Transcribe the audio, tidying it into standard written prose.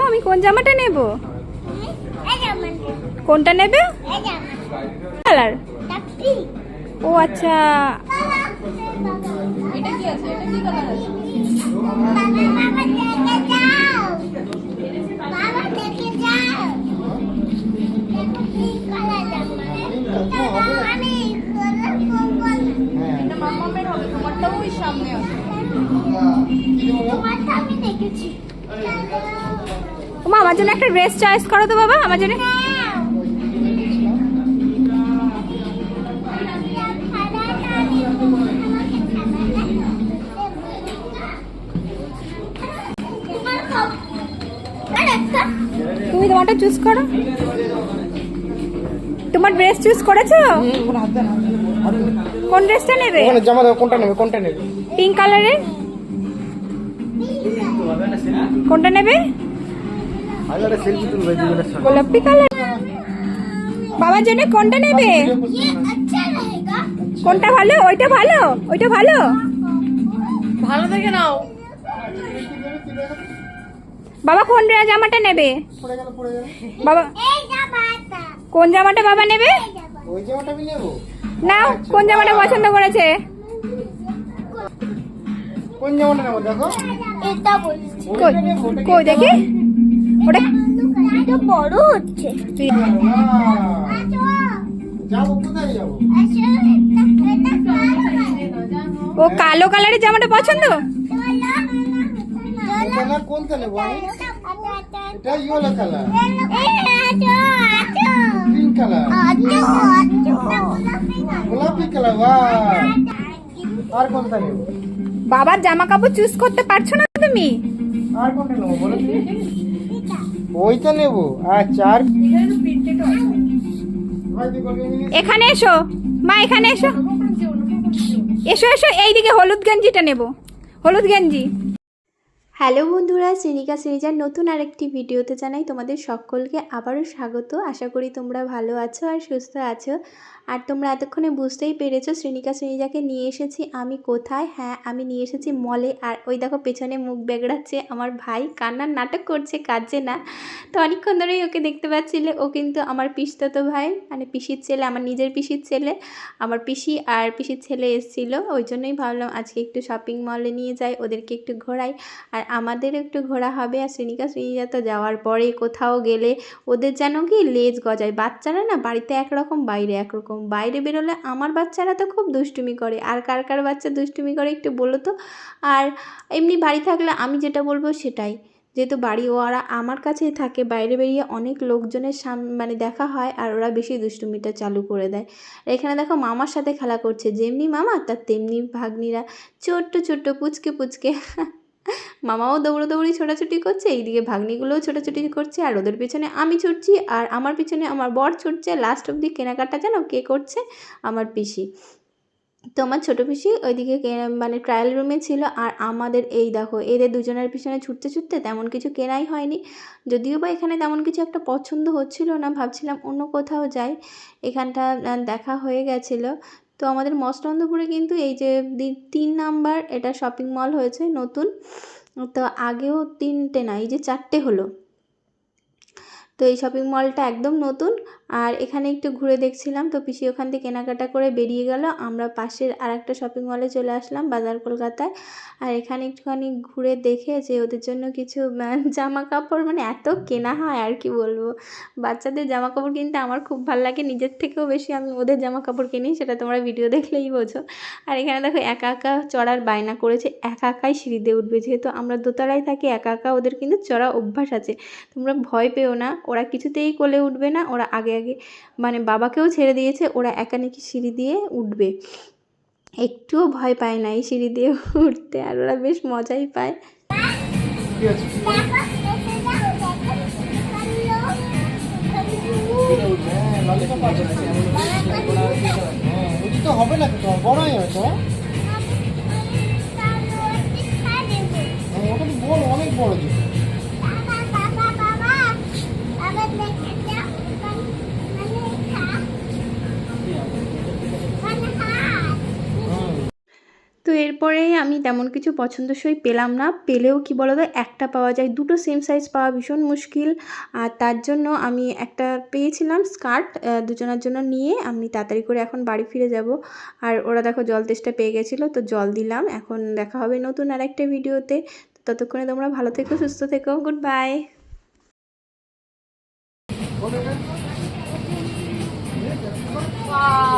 আমি কোন জামাটা নেব? কোনটা নেবে? কালার? ও আচ্ছা, এটা কি আছে? এটা কি কালার আছে? এটা মাম্মামের হবে, তোমারটাও ওই সামনে আছে। মা আমার জন্য একটা ড্রেস চয়েস করো তো বাবা, আমার জন্য। তুমি তোমারটা চুজ করো। তোমার ড্রেস চুজ করেছো? কোন ড্রেসটা নেবে? জামা দাও, কোনটা নেবে? কোনটা নেবে? পিঙ্ক কালারের কোনটা নেবে? আগে সেলফি তুলবে দুজনের সাথে। গোলাপি কালার। বাবার জন্য কোনটা নেবে? কোনটা ভালো? ওইটা ভালো? ওইটা ভালো? ভালো দেখে নাও। বাবা কোন জামাটা নেবে? বাবা কোন জামাটা বাবা নেবে? ওই জামাটা আমি নেব। নাও, কোন জামাটা পছন্দ করেছে? কোন জামাটা নেব দেখো? এটা বলছি কই দেখি ওটা। এটা বড় হচ্ছে। যাবো কোথায় যাবো? ও কালো কালারের জামাটা পছন্দ? কালার কোনটা নেব আমি? এটা ইয়েলো কালার, পিঙ্ক কালার, গোলাপি কালার। আর কোনটা নেব? বাবার জামা কাপড় চুজ করতে পারছো না তুমি? আর কোনটা নেব বলো? ওইটা নেব। আচ্ছা, আর এখানে এসো মা, এখানে এসো, এসো এসো, এইদিকে হলুদ গেঞ্জিটা নেব, হলুদ গেঞ্জি। হ্যালো বন্ধুরা, শ্রেণিকা শ্রীজার নতুন আরেকটি ভিডিওতে জানাই তোমাদের সকলকে আবারও স্বাগত। আশা করি তোমরা ভালো আছো আর সুস্থ আছো। আর তোমরা এতক্ষণে বুঝতেই পেরেছো শ্রেণিকা শ্রীজাকে নিয়ে এসেছি আমি কোথায়। হ্যাঁ, আমি নিয়ে এসেছি মলে। আর ওই দেখো পেছনে মুখ বেগড়াচ্ছে আমার ভাই, কান্নার নাটক করছে, কাঁদছে না। তো অনেকক্ষণ ধরেই ওকে দেখতে পাচ্ছিলে। ও কিন্তু আমার পিসতো ভাই, মানে পিসির ছেলে, আমার নিজের পিসির ছেলে। আমার পিসি আর পিসির ছেলে এসেছিলো, ওই জন্যই ভাবলাম আজকে একটু শপিং মলে নিয়ে যাই, ওদেরকে একটু ঘোরাই আর আমাদের একটু ঘোরা হবে। আর শ্রেণিকা শ্রীজা তো যাওয়ার পরে কোথাও গেলে ওদের যেন কি লেজ গজায়। বাচ্চারা না বাড়িতে একরকম বাইরে একরকম। বাইরে বেরোলে আমার বাচ্চারা তো খুব দুষ্টুমি করে, আর কার কার বাচ্চা দুষ্টুমি করে একটু বলো তো। আর এমনি বাড়ি থাকলে আমি যেটা বলবো সেটাই, যেহেতু বাড়ি ওরা আমার কাছেই থাকে, বাইরে বেরিয়ে অনেক লোকজনের মানে দেখা হয় আর ওরা বেশি দুষ্টুমিটা চালু করে দেয়। এখানে দেখো মামার সাথে খেলা করছে, যেমনি মামা তার তেমনি ভাগ্নিরা, ছোট্ট ছোট্ট পুচকে পুচকে। মামাও দৌড়োদৌড়ি ছোটাছুটি করছে, এইদিকে ভাগ্নিগুলোও ছোটাছুটি করছে, আর ওদের পেছনে আমি ছুটছি, আর আমার পিছনে আমার বর ছুটছে। লাস্ট অবধি কেনাকাটা যেন কে করছে? আমার পিসি। তো আমার ছোটো পিসি ওইদিকে মানে ট্রায়াল রুমে ছিল, আর আমাদের এই দেখো এদের দুজনের পিছনে ছুটতে ছুটতে তেমন কিছু কেনাই হয়নি। যদিও বা এখানে তেমন কিছু একটা পছন্দ হচ্ছিল না, ভাবছিলাম অন্য কোথাও যাই। এখানটা দেখা হয়ে গেছিলো। তো আমাদের মস্তন্দপুরে কিন্তু এই যে 3 নাম্বার এটা শপিং মল হয়েছে নতুন। তো আগেও 3টে না, এই যে 4টে হলো। তো এই শপিং মলটা একদম নতুন। আর এখানে একটু ঘুরে দেখছিলাম, তো পিসি ওখান থেকে কেনাকাটা করে বেরিয়ে গেল। আমরা পাশের আর একটা শপিং মলে চলে আসলাম, বাজার কলকাতায়। আর এখানে একটুখানি ঘুরে দেখে যে ওদের জন্য কিছু জামা কাপড়, মানে এত কেনা হয় আর কি বলবো। বাচ্চাদের জামা কাপড় কিনতে আমার খুব ভালো লাগে, নিজের থেকেও বেশি আমি ওদের জামা কাপড় কিনি, সেটা তোমরা ভিডিও দেখলেই বোঝো। আর এখানে দেখো একা একা চড়ার বায়না করেছে, একা একাই সিঁড়ি দিয়ে উঠবে। যেহেতু আমরা দোতলায় থাকি, একা একা ওদের কিন্তু চড়া অভ্যাস আছে। তোমরা ভয় পেও না, ওরা কিছুতেই কোলে উঠবে না। ওরা আগে আগে মানে বাবাকেও ছেড়ে দিয়েছে, ওরা একা নাকি সিঁড়ি দিয়ে উঠবে, একটুও ভয় পায় না এই সিঁড়ি দিয়ে উঠতে। আর ওরা বেশ মজাই পায়। হবে না তো, বড় হয়ে গেছে। ওটা তো বড়, অনেক বড়। তো এরপরেই আমি তেমন কিছু পছন্দসই পেলাম না, পেলেও কি বলো তো একটা পাওয়া যায়, দুটো সেম সাইজ পাওয়া ভীষণ মুশকিল। আর তার জন্য আমি একটা পেয়েছিলাম স্কার্ট, দুজনের জন্য নিয়ে আমি তাড়াতাড়ি করে এখন বাড়ি ফিরে যাব। আর ওরা দেখো জল তেষ্টা পেয়ে গেছিলো, তো জল দিলাম। এখন দেখা হবে নতুন আর একটা ভিডিওতে। ততক্ষণে তোমরা ভালো থেকো, সুস্থ থেকো, গুড বাই। Wow.